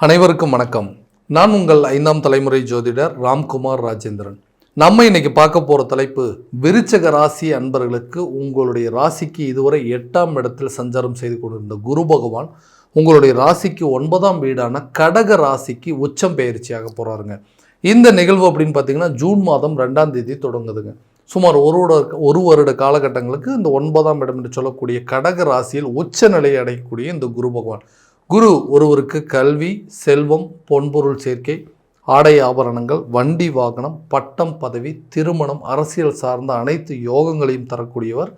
அனைவருக்கும் வணக்கம். நான் உங்கள் 5ஆம் தலைமுறை ஜோதிடர் ராம்குமார் ராஜேந்திரன். நம்ம இன்னைக்கு பார்க்க போகிற தலைப்பு, விருச்சக ராசி அன்பர்களுக்கு உங்களுடைய ராசிக்கு இதுவரை 8ஆம் இடத்தில் சஞ்சாரம் செய்து கொண்டிருந்த குரு பகவான் உங்களுடைய ராசிக்கு 9ஆம் வீடான கடக ராசிக்கு உச்சம் பெயர்ச்சியாக போகிறாருங்க. இந்த நிகழ்வு அப்படின்னு பார்த்தீங்கன்னா ஜூன் மாதம் 2ஆம் தேதி தொடங்குதுங்க. சுமார் ஒரு வருட காலகட்டங்களுக்கு இந்த 9ஆம் இடம் என்று சொல்லக்கூடிய கடக ராசியில் உச்ச நிலையை அடையக்கூடிய இந்த குரு பகவான், குரு ஒருவருக்கு கல்வி, செல்வம், பொன்பொருள் சேர்க்கை, ஆடை ஆபரணங்கள், வண்டி வாகனம், பட்டம், பதவி, திருமணம், அரசியல் சார்ந்த அனைத்து யோகங்களையும் தரக்கூடியவர்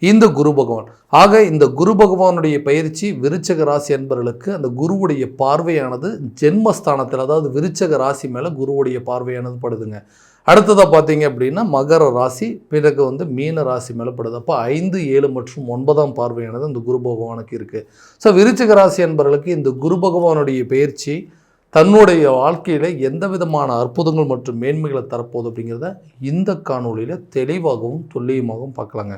இந்த குரு பகவான். ஆக இந்த குரு பகவானுடைய பயிற்சி விருச்சக ராசி என்பவர்களுக்கு அந்த குருவுடைய பார்வையானது ஜென்மஸ்தானத்தில், அதாவது விருச்சக ராசி மேலே குருவுடைய பார்வையானது படுதுங்க. அடுத்ததாக பார்த்தீங்க அப்படின்னா மகர ராசி, பிறகு மீன ராசி மேலே படுது. அப்போ 5, 7 மற்றும் 9ஆம் பார்வையானது இந்த குரு பகவானுக்கு இருக்குது. ஸோ விருச்சிக ராசி என்பவர்களுக்கு இந்த குரு பகவானுடைய பயிற்சி தன்னுடைய வாழ்க்கையில் எந்த விதமான அற்புதங்கள் மற்றும் மேன்மைகளை தரப்போகுது அப்படிங்கிறத இந்த காணொலியில் தெளிவாகவும் துல்லியமாகவும் பார்க்கலாங்க.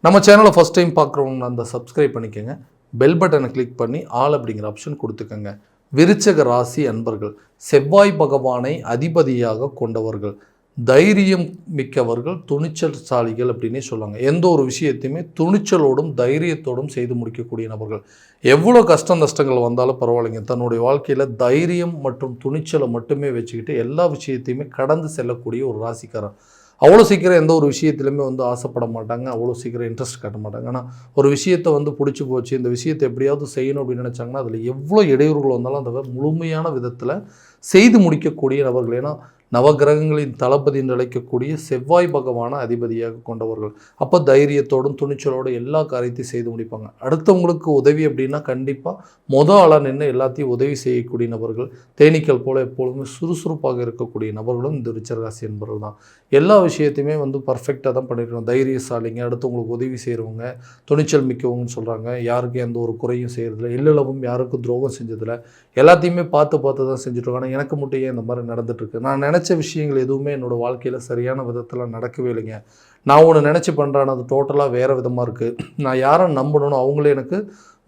நம்ம சேனலை ஃபஸ்ட் டைம் பார்க்குறவங்க அந்த சப்ஸ்கிரைப் பண்ணிக்கோங்க, பெல் பட்டனை கிளிக் பண்ணி ஆல் அப்படிங்கிற ஆப்ஷன் கொடுத்துக்கோங்க. விருச்சக ராசி அன்பர்கள் செவ்வாய் பகவானை அதிபதியாக கொண்டவர்கள், தைரியம் மிக்கவர்கள், துணிச்சல்சாலிகள் அப்படின்னே சொல்லுவாங்க. எந்த ஒரு விஷயத்தையுமே துணிச்சலோடும் தைரியத்தோடும் செய்து முடிக்கக்கூடிய நபர்கள். எவ்வளோ கஷ்ட நஷ்டங்கள் வந்தாலும் பரவாயில்லைங்க, தன்னுடைய வாழ்க்கையில் தைரியம் மற்றும் துணிச்சலை மட்டுமே வச்சுக்கிட்டு எல்லா விஷயத்தையுமே கடந்து செல்லக்கூடிய ஒரு ராசிக்காரன். அவ்வளோ சீக்கிரம் எந்த ஒரு விஷயத்துலையுமே ஆசைப்பட மாட்டாங்க, அவ்வளோ சீக்கிரம் இன்ட்ரெஸ்ட் காட்ட மாட்டாங்க. ஆனால் ஒரு விஷயத்தை பிடிச்சி போச்சு, இந்த விஷயத்தை எப்படியாவது செய்யணும் அப்படின்னு நினச்சாங்கன்னா அதில் எவ்வளோ இடையூறுகள் வந்தாலும் அந்த முழுமையான விதத்தில் செய்து முடிக்கக்கூடிய நபர்கள். ஏன்னா நவகிரகங்களின் தளபதி என்று அழைக்கக்கூடிய செவ்வாய் பகவான அதிபதியாக கொண்டவர்கள். அப்போ தைரியத்தோடும் துணிச்சலோடு எல்லா காரியத்தையும் செய்து முடிப்பாங்க. அடுத்தவங்களுக்கு உதவி அப்படின்னா கண்டிப்பாக ஆளாக நின்று எல்லாத்தையும் உதவி செய்யக்கூடிய நபர்கள். தேனீக்கள் போல எப்பொழுதுமே சுறுசுறுப்பாக இருக்கக்கூடிய நபர்களும் இந்த விருச்சிக ராசி என்பவர்கள் தான். எல்லா விஷயத்தையுமே பர்ஃபெக்டாக தான் பண்ணியிருக்கோம். தைரியசாலிங்க, அடுத்தவங்களுக்கு உதவி செய்கிறவங்க, துணிச்சல் மிக்கவங்கன்னு சொல்கிறாங்க. யாருக்கும் எந்த ஒரு குறையும் செய்கிறதில்ல, இல்லளவும் யாருக்கும் துரோகம் செஞ்சதில்லை, எல்லாத்தையுமே பார்த்து தான் செஞ்சுட்ருக்கோம். ஆனால் எனக்கு மட்டும் ஏன் இந்த மாதிரி நடந்துட்டுருக்கு? நான் நினச்ச விஷயங்கள் எதுவுமே என்னோடய வாழ்க்கையில் சரியான விதத்தில் நடக்கவே இல்லைங்க. நான் ஒன்று நினச்சி பண்ணுறேன், அது டோட்டலாக வேறு விதமாக இருக்குது. நான் யாரை நம்பணும்னு அவங்களே எனக்கு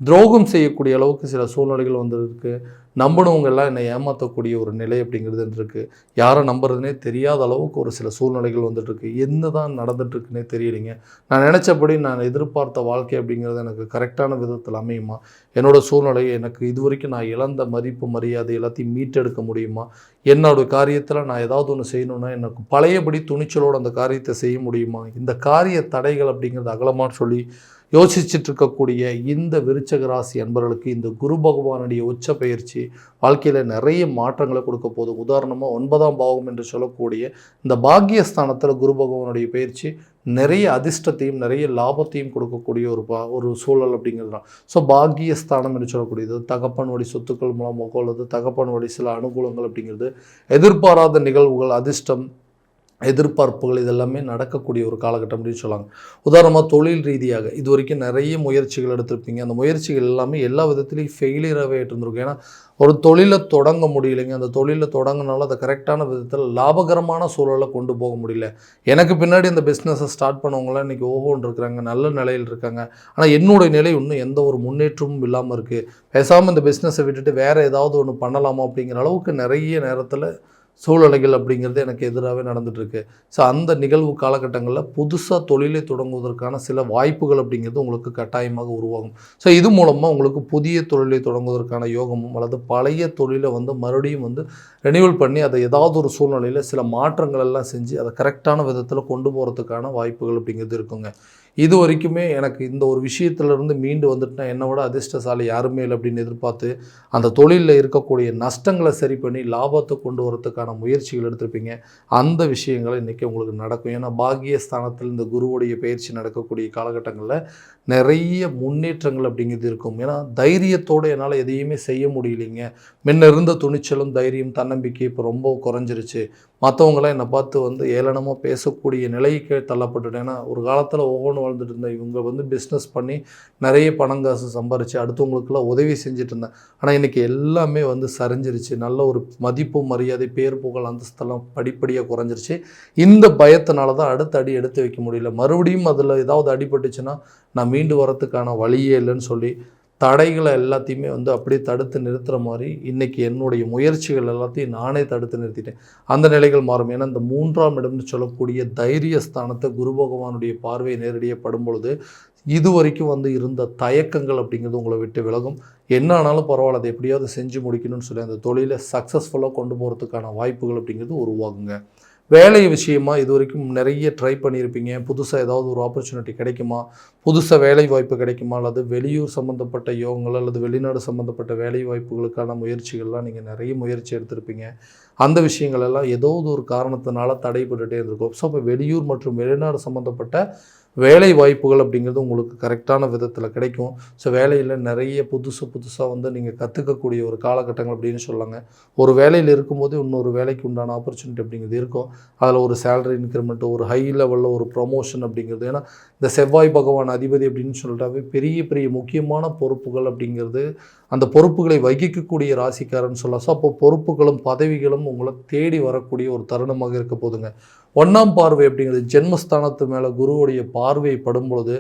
துரோகம் செய்யக்கூடிய அளவுக்கு சில சூழ்நிலைகள் வந்துருக்கு. நம்பினவங்க எல்லாம் என்னை ஏமாற்றக்கூடிய ஒரு நிலை அப்படிங்கிறது இருக்குது. யாரை நம்புறதுனே தெரியாத அளவுக்கு ஒரு சில சூழ்நிலைகள் வந்துட்டுருக்கு. என்ன தான் நடந்துட்டுருக்குன்னே தெரியலைங்க. நான் நினச்சபடி நான் எதிர்பார்த்த வாழ்க்கை அப்படிங்கிறது எனக்கு கரெக்டான விதத்தில் அமையுமா? என்னோடய சூழ்நிலை எனக்கு இதுவரைக்கும் நான் இழந்த மதிப்பு, மரியாதை எல்லாத்தையும் மீட்டெடுக்க முடியுமா? என்னோடய காரியத்தில் நான் ஏதாவது ஒன்று செய்யணுன்னா எனக்கு பழையபடி துணிச்சலோடு அந்த காரியத்தை செய்ய முடியுமா? இந்த காரிய தடைகள் அப்படிங்கிறது அகலமான்னு சொல்லி யோசிச்சுட்டு இருக்கக்கூடிய இந்த விருச்சக ராசி அன்பர்களுக்கு இந்த குரு பகவானுடைய உச்ச பயிற்சி வாழ்க்கையில் நிறைய மாற்றங்களை கொடுக்க போகுது. உதாரணமாக 9ஆம் பாவம் என்று சொல்லக்கூடிய இந்த பாக்கியஸ்தானத்தில் குரு பகவானுடைய பயிற்சி நிறைய அதிர்ஷ்டத்தையும் நிறைய லாபத்தையும் கொடுக்கக்கூடிய ஒரு சூழல் அப்படிங்கிறது தான். ஸோ பாக்கியஸ்தானம் என்று சொல்லக்கூடியது தகப்பன் வழி சொத்துக்கள் மூலமாக அல்லது தகப்பன் வழி சில அனுகூலங்கள் அப்படிங்கிறது, எதிர்பாராத நிகழ்வுகள், அதிர்ஷ்டம், எதிர்பார்ப்புகள் இதெல்லாமே நடக்கக்கூடிய ஒரு காலகட்டம் அப்படின்னு சொல்லுவாங்க. உதாரணமாக தொழில் ரீதியாக இது வரைக்கும் நிறைய முயற்சிகள் எடுத்திருப்பீங்க. அந்த முயற்சிகள் எல்லாமே எல்லா விதத்துலேயும் ஃபெயிலியராகவே இருந்திருக்கும். ஏன்னா ஒரு தொழிலை தொடங்க முடியலைங்க. அந்த தொழிலை தொடங்கினாலும் அதை கரெக்டான விதத்தில் லாபகரமான சூழலை கொண்டு போக முடியல. எனக்கு பின்னாடி இந்த பிஸ்னஸை ஸ்டார்ட் பண்ணவங்களாம் இன்றைக்கி ஓஹோன்னு இருக்கிறாங்க, நல்ல நிலையில் இருக்காங்க. ஆனால் என்னுடைய நிலை இன்னும் எந்த ஒரு முன்னேற்றமும் இல்லாமல் இருக்குது. பேசாமல் இந்த பிஸ்னஸை விட்டுட்டு வேறு ஏதாவது ஒன்று பண்ணலாமா அப்படிங்கிற அளவுக்கு நிறைய நேரத்தில் சூழ்நிலைகள் அப்படிங்கிறது எனக்கு எதிராகவே நடந்துகிட்ருக்கு. ஸோ அந்த நிகழ்வு காலகட்டங்களில் புதுசாக தொழிலை தொடங்குவதற்கான சில வாய்ப்புகள் அப்படிங்கிறது உங்களுக்கு கட்டாயமாக உருவாகும். ஸோ இது மூலமாக உங்களுக்கு புதிய தொழிலை தொடங்குவதற்கான யோகமும் அல்லது பழைய தொழிலை மறுபடியும் ரெனியூவல் பண்ணி அதை ஏதாவது ஒரு சூழ்நிலையில் சில மாற்றங்கள் எல்லாம் செஞ்சு அதை கரெக்டான விதத்தில் கொண்டு போகிறதுக்கான வாய்ப்புகள் அப்படிங்கிறது இருக்குங்க. இது வரைக்குமே எனக்கு இந்த ஒரு விஷயத்துலேருந்து மீண்டு வந்துட்டுனா என்னை விட அதிர்ஷ்டசாலி யாருமே இல்லை அப்படின்னு எதிர்பார்த்து அந்த தொழிலில் இருக்கக்கூடிய நஷ்டங்களை சரி பண்ணி லாபத்தை கொண்டு வரதுக்கான முயற்சிகள் எடுத்திருப்பீங்க. அந்த விஷயங்கள் இன்றைக்கி உங்களுக்கு நடக்கும். ஏன்னா பாக்கியஸ்தானத்தில் இந்த குருவுடைய பயிற்சி நடக்கக்கூடிய காலகட்டங்களில் நிறைய முன்னேற்றங்கள் அப்படிங்கிறது இருக்கும். ஏன்னா தைரியத்தோடு என்னால் எதையுமே செய்ய முடியலைங்க. முன்ன இருந்த துணிச்சலும் தைரியம் தன்னம்பிக்கை இப்போ ரொம்ப குறைஞ்சிருச்சு. மற்றவங்களாம் என்னை பார்த்து ஏளனமாக பேசக்கூடிய நிலைக்கு தள்ளப்பட்டுட்டேன். ஏன்னா ஒரு காலத்தில் ஒவ்வொன்று வாழ்ந்துட்டு இருந்தேன். இவங்க பிஸ்னஸ் பண்ணி நிறைய பணம் காசு சம்பாரித்து அடுத்தவங்களுக்கெல்லாம் உதவி செஞ்சுட்டு இருந்தேன். ஆனால் இன்றைக்கி எல்லாமே சரிஞ்சிருச்சு. நல்ல ஒரு மதிப்பு, மரியாதை, பேர், புகழ், அந்தஸ்தெல்லாம் படிப்படியாக குறைஞ்சிருச்சு. இந்த பயத்தினால தான் அடுத்த அடி எடுத்து வைக்க முடியல. மறுபடியும் அதில் ஏதாவது அடிபட்டுச்சுன்னா நான் மீண்டு வரத்துக்கான வழியே இல்லைன்னு சொல்லி தடைகளை எல்லாத்தையுமே வந்து அப்படியே தடுத்து நிறுத்துகிற மாதிரி இன்றைக்கி என்னுடைய முயற்சிகள் எல்லாத்தையும் நானே தடுத்து நிறுத்திட்டேன். அந்த நிலைகள் மாறும். ஏன்னா இந்த 3ஆம் இடம்னு சொல்லக்கூடிய தைரிய ஸ்தானத்தை குரு பகவானுடைய பார்வை நேரடியாக படும் பொழுது இது வரைக்கும் வந்து இருந்த தயக்கங்கள் அப்படிங்கிறது உங்களை விட்டு விலகும். என்ன ஆனாலும் பரவாயில்ல, அதை எப்படியாவது செஞ்சு முடிக்கணும்னு சொல்லி அந்த தொழிலை சக்ஸஸ்ஃபுல்லாக கொண்டு போகிறதுக்கான வாய்ப்புகள் அப்படிங்கிறது உருவாகுங்க. வேலை விஷயமா இது வரைக்கும் நிறைய ட்ரை பண்ணியிருப்பீங்க. புதுசாக ஏதாவது ஒரு ஆப்பர்ச்சுனிட்டி கிடைக்குமா, புதுசாக வேலை வாய்ப்பு கிடைக்குமா, அல்லது வெளியூர் சம்மந்தப்பட்ட யோகங்கள் அல்லது வெளிநாடு சம்மந்தப்பட்ட வேலை வாய்ப்புகளுக்கான முயற்சிகள்லாம் நீங்கள் நிறைய முயற்சி எடுத்திருப்பீங்க. அந்த விஷயங்கள் எல்லாம் ஏதோ ஒரு காரணத்தினால தடைபட்டுகிட்டே இருந்திருக்கும். ஸோ அப்போ வெளியூர் மற்றும் வெளிநாடு சம்மந்தப்பட்ட வேலை வாய்ப்புகள் அப்படிங்கிறது உங்களுக்கு கரெக்டான விதத்தில் கிடைக்கும். ஸோ வேலையில் நிறைய புதுசாக வந்து நீங்கள் கற்றுக்கக்கூடிய ஒரு காலகட்டங்கள் அப்படின்னு சொல்லாங்க. ஒரு வேலையில் இருக்கும்போது இன்னொரு வேலைக்கு உண்டான ஆப்பர்ச்சுனிட்டி அப்படிங்கிறது இருக்கும். அதில் ஒரு சேலரி இன்க்ரிமெண்ட்டு, ஒரு ஹை லெவலில் ஒரு ப்ரொமோஷன் அப்படிங்கிறது. ஏன்னா இந்த செவ்வாய் பகவான் அதிபதி அப்படின்னு சொல்லிட்டாவே பெரிய முக்கியமான பொறுப்புகள் அப்படிங்கிறது அந்த பொறுப்புகளை வகிக்கக்கூடிய ராசிக்காரன்னு சொல்லலாம். ஸோ அப்போ பொறுப்புகளும் பதவிகளும் உங்களை தேடி வரக்கூடிய ஒரு தருணமாக இருக்க போதுங்க. 1ஆம் பார்வை அப்படிங்கிறது ஜென்மஸ்தானத்து மேலே குருவுடைய பார்வையை படும் பொழுது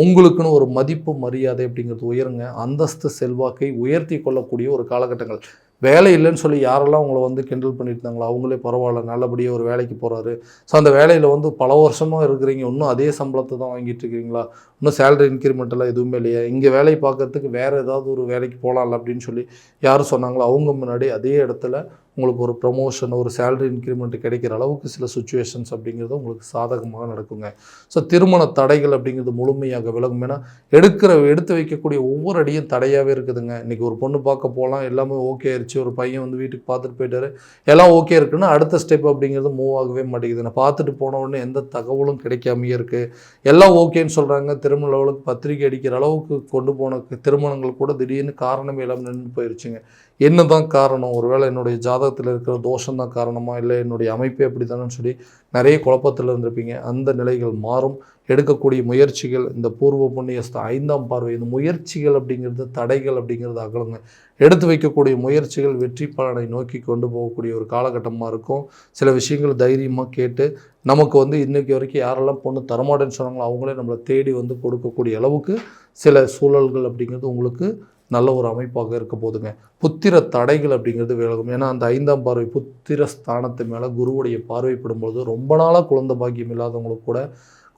உங்களுக்குன்னு ஒரு மதிப்பு மரியாதை அப்படிங்கிறது உயருங்க. அந்தஸ்து செல்வாக்கை உயர்த்தி கொள்ளக்கூடிய ஒரு காலகட்டங்கள். வேலை இல்லைன்னு சொல்லி யாரெல்லாம் உங்களை வந்து கிண்டல் பண்ணிட்டு இருந்தாங்களோ அவங்களே பரவாயில்ல, நல்லபடியாக ஒரு வேலைக்கு போகிறாரு. ஸோ அந்த வேலையில் வந்து பல வருஷமாக இருக்கிறீங்க, இன்னும் அதே சம்பளத்தை தான் வாங்கிட்டு இருக்கிறீங்களா, இன்னும் சேலரி இன்க்ரிமெண்ட்டெல்லாம் எதுவுமே இல்லையா, இங்கே வேலை பார்க்கறதுக்கு வேறு ஏதாவது ஒரு வேலைக்கு போகலாம்ல அப்படின்னு சொல்லி யார் சொன்னாங்களோ அவங்க முன்னாடி அதே இடத்துல உங்களுக்கு ஒரு ப்ரொமோஷன், ஒரு சேலரி இன்க்ரிமெண்ட் கிடைக்கிற அளவுக்கு சில சுச்சுவேஷன்ஸ் அப்படிங்கிறது உங்களுக்கு சாதகமாக நடக்குங்க. ஸோ திருமண தடைகள் அப்படிங்கிறது முழுமையாக விலகும். ஏன்னா எடுத்து வைக்கக்கூடிய ஒவ்வொரு அடியும் தடையாகவே இருக்குதுங்க. இன்றைக்கி ஒரு பொண்ணு பார்க்க போகலாம், எல்லாமே ஓகே ஆயிடுச்சு, ஒரு பையன் வந்து வீட்டுக்கு பார்த்துட்டு போயிட்டாரு, எல்லாம் ஓகே இருக்குன்னா அடுத்த ஸ்டெப் அப்படிங்கிறது மூவ் ஆகவே மாட்டேங்குது. நான் பார்த்துட்டு போன உடனே எந்த தகவலும் கிடைக்காமையே இருக்குது. எல்லாம் ஓகேன்னு சொல்கிறாங்க, திருமண லெவலுக்கு பத்திரிக்கை அடிக்கிற அளவுக்கு கொண்டு போன திருமணங்கள் கூட திடீர்னு காரணமே இல்லாமல் நின்று போயிடுச்சுங்க. என்ன தான் காரணம், ஒருவேளை என்னுடைய ஜாதகத்தில் இருக்கிற தோஷம் தான் காரணமா, இல்லை என்னுடைய அமைப்பே அப்படி தானேன்னு சொல்லி நிறைய குழப்பத்தில் இருந்திருப்பீங்க. அந்த நிலைகள் மாறும். எடுக்கக்கூடிய முயற்சிகள், இந்த பூர்வ புண்ணிய 5ஆம் பார்வை, இந்த முயற்சிகள் அப்படிங்கிறது தடைகள் அப்படிங்கிறது அகலுங்க. எடுத்து வைக்கக்கூடிய முயற்சிகள் வெற்றி பலனை நோக்கி கொண்டு போகக்கூடிய ஒரு காலகட்டமாக இருக்கும். சில விஷயங்கள் தைரியமாக கேட்டு நமக்கு வந்து இன்றைக்கி வரைக்கும் யாரெல்லாம் பொண்ணு தரமாட்டேன்னு சொன்னாங்களோ அவங்களே நம்மளை தேடி வந்து கொடுக்கக்கூடிய அளவுக்கு சில சூழல்கள் அப்படிங்கிறது உங்களுக்கு நல்ல ஒரு அமைப்பாக இருக்க போதுங்க. புத்திர தடைகள் அப்படிங்கிறது விலகும். ஏன்னா அந்த 5ஆம் பார்வை புத்திர ஸ்தானத்து மேலே குருவுடைய பார்வைப்படும்போது ரொம்ப நாளாக குழந்தை பாக்கியம் இல்லாதவங்களுக்கு கூட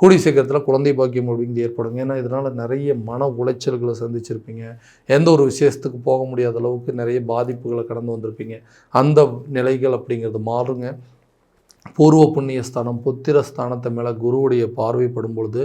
கூடிய சீக்கிரத்தில் குழந்தை பாக்கியம் அப்படிங்கிறது ஏற்படுங்க. ஏன்னா இதனால் நிறைய மன உளைச்சல்களை சந்திச்சிருப்பீங்க. எந்த ஒரு விசேஷத்துக்கு போக முடியாத அளவுக்கு நிறைய பாதிப்புகளை கடந்து வந்திருப்பீங்க. அந்த நிலைகள் அப்படிங்கிறது மாறுங்க. பூர்வ புண்ணிய ஸ்தானம் புத்திர ஸ்தானத்தை மேலே குருவுடைய பார்வைப்படும் பொழுது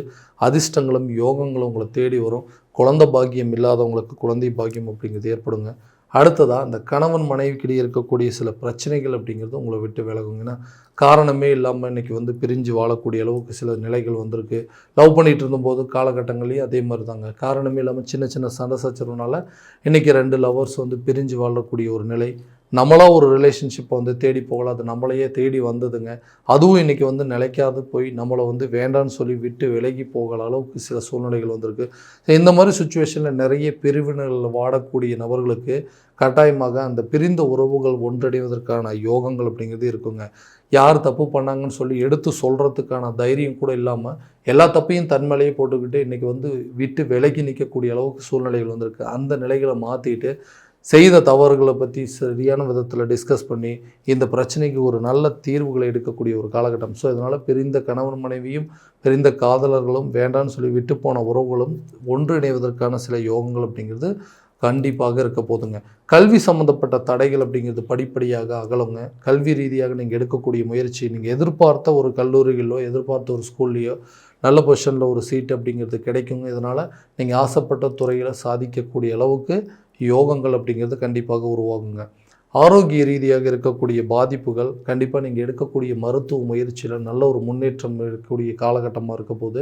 அதிர்ஷ்டங்களும் யோகங்களும் உங்களை தேடி வரும். குழந்தை பாக்கியம் இல்லாதவங்களுக்கு குழந்தை பாக்கியம் அப்படிங்கிறது ஏற்படுங்க. அடுத்ததாக இந்த கணவன் மனைவிக்கிடையே இருக்கக்கூடிய சில பிரச்சனைகள் அப்படிங்கிறது உங்களை விட்டு விலகுங்கன்னா காரணமே இல்லாமல் இன்றைக்கி வந்து பிரிஞ்சு வாழக்கூடிய அளவுக்கு சில நிலைகள் வந்திருக்கு. லவ் பண்ணிகிட்டு இருந்தபோது காலகட்டங்கள்லேயும் அதே மாதிரி தாங்க. காரணமே இல்லாமல் சின்ன சண்டை சச்சரவுனால இன்றைக்கி 2 லவர்ஸ் வந்து பிரிஞ்சு வாழக்கூடிய ஒரு நிலை. நம்மளாக ஒரு ரிலேஷன்ஷிப்பை வந்து தேடி போகலாம், அது நம்மளையே தேடி வந்ததுங்க. அதுவும் இன்றைக்கி வந்து நிலைக்காது போய் நம்மளை வந்து வேண்டான்னு சொல்லி விட்டு விலகி போகிற அளவுக்கு சில சூழ்நிலைகள் வந்திருக்கு. இந்த மாதிரி சுச்சுவேஷனில் நிறைய பிரிவினர்களில் வாடக்கூடிய நபர்களுக்கு கட்டாயமாக அந்த பிரிந்த உறவுகள் ஒன்றடைவதற்கான யோகங்கள் அப்படிங்கிறது இருக்குங்க. யார் தப்பு பண்ணாங்கன்னு சொல்லி எடுத்து சொல்கிறதுக்கான தைரியம் கூட இல்லாமல் எல்லா தப்பையும் தன்மேலையே போட்டுக்கிட்டு இன்றைக்கி வந்து விட்டு விலகி நிற்கக்கூடிய அளவுக்கு சூழ்நிலைகள் வந்திருக்கு. அந்த நிலைகளை மாற்றிட்டு செய்த தவறுகளை பற்றி சரியான விதத்தில் டிஸ்கஸ் பண்ணி இந்த பிரச்சனைக்கு ஒரு நல்ல தீர்வுகளை எடுக்கக்கூடிய ஒரு காலகட்டம். ஸோ இதனால் பிரிந்த கணவன் மனைவியும் பிரிந்த காதலர்களும் வேண்டான்னு சொல்லி விட்டு போன உறவுகளும் ஒன்றிணைவதற்கான சில யோகங்கள் அப்படிங்கிறது கண்டிப்பாக இருக்க போதுங்க. கல்வி சம்மந்தப்பட்ட தடைகள் அப்படிங்கிறது படிப்படியாக அகலுங்க. கல்வி ரீதியாக நீங்கள் எடுக்கக்கூடிய முயற்சி, நீங்கள் எதிர்பார்த்த ஒரு கல்லூரிகளோ எதிர்பார்த்த ஒரு ஸ்கூல்லையோ நல்ல பொசிஷனில் ஒரு சீட் அப்படிங்கிறது கிடைக்குங்க. இதனால் நீங்கள் ஆசைப்பட்ட துறையில் சாதிக்கக்கூடிய அளவுக்கு யோகங்கள் அப்படிங்கிறது கண்டிப்பாக உருவாகுங்க. ஆரோக்கிய ரீதியாக இருக்கக்கூடிய பாதிப்புகள் கண்டிப்பாக நீங்கள் எடுக்கக்கூடிய மருத்துவ முயற்சியில் நல்ல ஒரு முன்னேற்றம் இருக்கக்கூடிய காலகட்டமாக இருக்க போது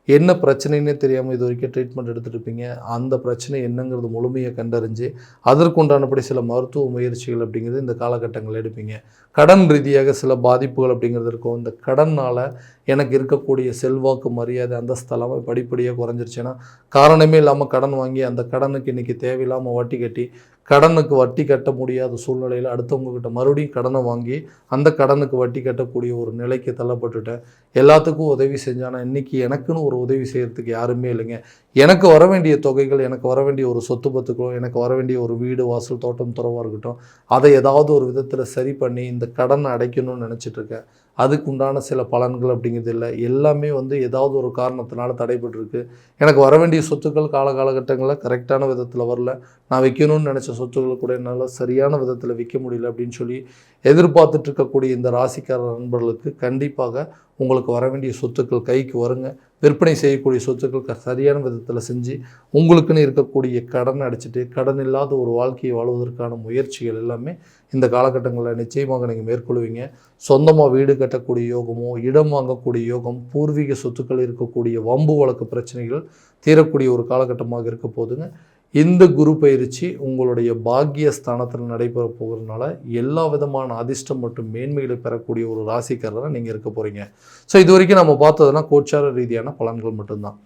என்ன பிரச்சனைன்னே தெரியாமல் இது வரைக்கும் ட்ரீட்மெண்ட் எடுத்துகிட்டு இருப்பீங்க. அந்த பிரச்சனை என்னங்கிறது முழுமையாக கண்டறிஞ்சு அதற்குண்டானபடி சில மருத்துவ முயற்சிகள் அப்படிங்கிறது இந்த காலகட்டங்கள் எடுப்பீங்க. கடன் ரீதியாக சில பாதிப்புகள் அப்படிங்கிறது இருக்கும். இந்த கடனால் எனக்கு இருக்கக்கூடிய செல்வாக்கு மரியாதை அந்த ஸ்தலமாக படிப்படியாக குறைஞ்சிருச்சுன்னா காரணமே இல்லாமல் கடன் வாங்கி அந்த கடனுக்கு இன்றைக்கி தேவையில்லாமல் வட்டி கட்டி கடனுக்கு வட்டி கட்ட முடியாத சூழ்நிலையில் அடுத்தவங்கக்கிட்ட மறுபடியும் கடனை வாங்கி அந்த கடனுக்கு வட்டி கட்டக்கூடிய ஒரு நிலைக்கு தள்ளப்பட்டுட்டேன். எல்லாத்துக்கும் உதவி செஞ்சானா இன்றைக்கி எனக்குன்னு ஒரு ஒரு உதவி செய்கிறதுக்கு யாருமே இல்லைங்க. எனக்கு வர வேண்டிய தொகைகள், எனக்கு வர வேண்டிய ஒரு சொத்து பத்துக்களோ, எனக்கு வர வேண்டிய ஒரு வீடு வாசல் தோட்டம் துறவாக இருக்கட்டும், அதை ஏதாவது ஒரு விதத்தில் சரி பண்ணி இந்த கடனை அடைக்கணும்னு நினச்சிட்ருக்கேன். அதுக்கு உண்டான சில பலன்கள் அப்படிங்கிறது இல்லை. எல்லாமே ஏதாவது ஒரு காரணத்தினால தடைபட்டிருக்கு. எனக்கு வர வேண்டிய சொத்துக்கள் காலகட்டங்களில் கரெக்டான விதத்தில் வரல. நான் விற்கணும்னு நினச்ச சொத்துக்களை கூட என்னால் சரியான விதத்தில் விற்க முடியல அப்படின்னு சொல்லி எதிர்பார்த்துட்டு இருக்கக்கூடிய இந்த ராசிக்கார நண்பர்களுக்கு கண்டிப்பாக உங்களுக்கு வர வேண்டிய சொத்துக்கள் கைக்கு வருங்க. விற்பனை செய்யக்கூடிய சொத்துக்கள் சரியான விதத்தில் செஞ்சு உங்களுக்குன்னு இருக்கக்கூடிய கடனை அடைச்சிட்டு கடன் இல்லாத ஒரு வாழ்க்கையை வாழ்வதற்கான முயற்சிகள் எல்லாமே இந்த காலகட்டங்களில் நிச்சயமாக நீங்கள் மேற்கொள்வீங்க. சொந்தமாக வீடு கட்டக்கூடிய யோகமோ, இடம் வாங்கக்கூடிய யோகம், பூர்வீக சொத்துக்கள் இருக்கக்கூடிய வம்பு வழக்கு பிரச்சனைகள் தீரக்கூடிய ஒரு காலகட்டமாக இருக்க போதுங்க. இந்த குரு பயிற்சி உங்களுடைய பாக்கியஸ்தானத்தில் நடைபெற போகிறதுனால எல்லா விதமான அதிர்ஷ்டம் மற்றும் மேன்மைகளை பெறக்கூடிய ஒரு ராசிக்காரராக நீங்கள் இருக்க போகிறீங்க. ஸோ இது வரைக்கும் நம்ம பார்த்ததுனா கோச்சார ரீதியான பலன்கள் மட்டும்தான்.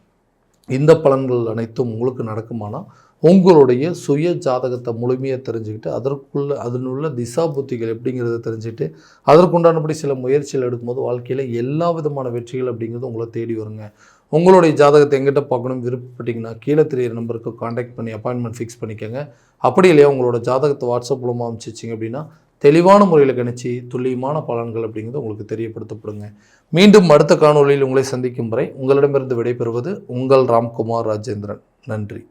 இந்த பலன்கள் அனைத்தும் உங்களுக்கு நடக்குமானால் உங்களுடைய சுய ஜாதகத்தை முழுமையாக தெரிஞ்சுக்கிட்டு அதனுள்ள திசா புத்திகள் எப்படிங்கிறத தெரிஞ்சுக்கிட்டு அதற்குண்டானபடி சில முயற்சிகள் எடுக்கும்போது வாழ்க்கையில் எல்லா விதமான வெற்றிகள் அப்படிங்கிறது உங்களை தேடி வருங்க. உங்களுடைய ஜாதகத்தை எங்கிட்ட பார்க்கணும் விருப்பப்பட்டீங்கன்னா கீழே தெரியிற நம்பருக்கு காண்டாக்ட் பண்ணி அப்பாயின்மெண்ட் ஃபிக்ஸ் பண்ணிக்கோங்க. அப்படி இல்லையா உங்களோட ஜாதகத்தை வாட்ஸ்அப் மூலமாக அனுப்பிச்சிச்சிங்க அப்படின்னா தெளிவான முறையில் கணிச்சு துல்லியமான பலன்கள் அப்படிங்கிறது உங்களுக்கு தெரியப்படுத்தப்படுங்க. மீண்டும் அடுத்த காணொலியில் உங்களை சந்திக்கும் வரை உங்களிடமிருந்து விடைபெறுவது உங்கள் ராம்குமார் ராஜேந்திரன். நன்றி.